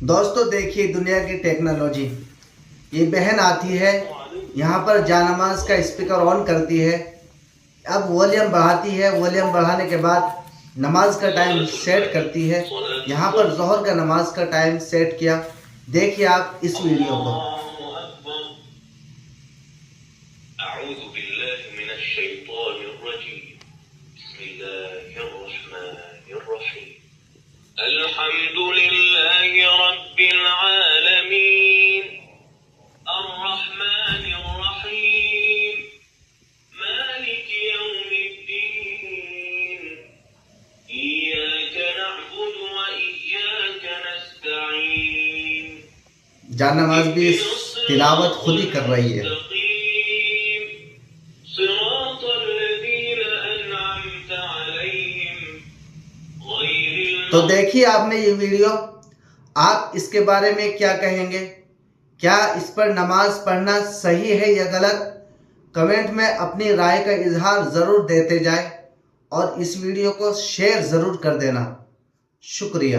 دوستو دیکھیے دنیا کی ٹیکنالوجی. یہ بہن آتی ہے یہاں پر جانماز کا اسپیکر آن کرتی ہے، اب والیوم بڑھاتی ہے، والیوم بڑھانے کے بعد نماز کا ٹائم سیٹ کرتی ہے. یہاں پر ظہر کا نماز کا ٹائم سیٹ کیا. دیکھیے آپ اس ویڈیو کو. اعوذ باللہ من الشیطان الرجیم بسم اللہ الرحمن الرحیم الحمد للہ رب العالمین الرحمن الرحیم مالک یوم الدین ایاک نعبد و ایاک نستعین. جان نماز بھی تلاوت خود ہی کر رہی ہے. صراط الذین انعمت علیہم غیر. تو دیکھیے آپ نے یہ ویڈیو، آپ اس کے بارے میں کیا کہیں گے؟ کیا اس پر نماز پڑھنا صحیح ہے یا غلط؟ کمنٹ میں اپنی رائے کا اظہار ضرور دیتے جائیں اور اس ویڈیو کو شیئر ضرور کر دینا. شکریہ.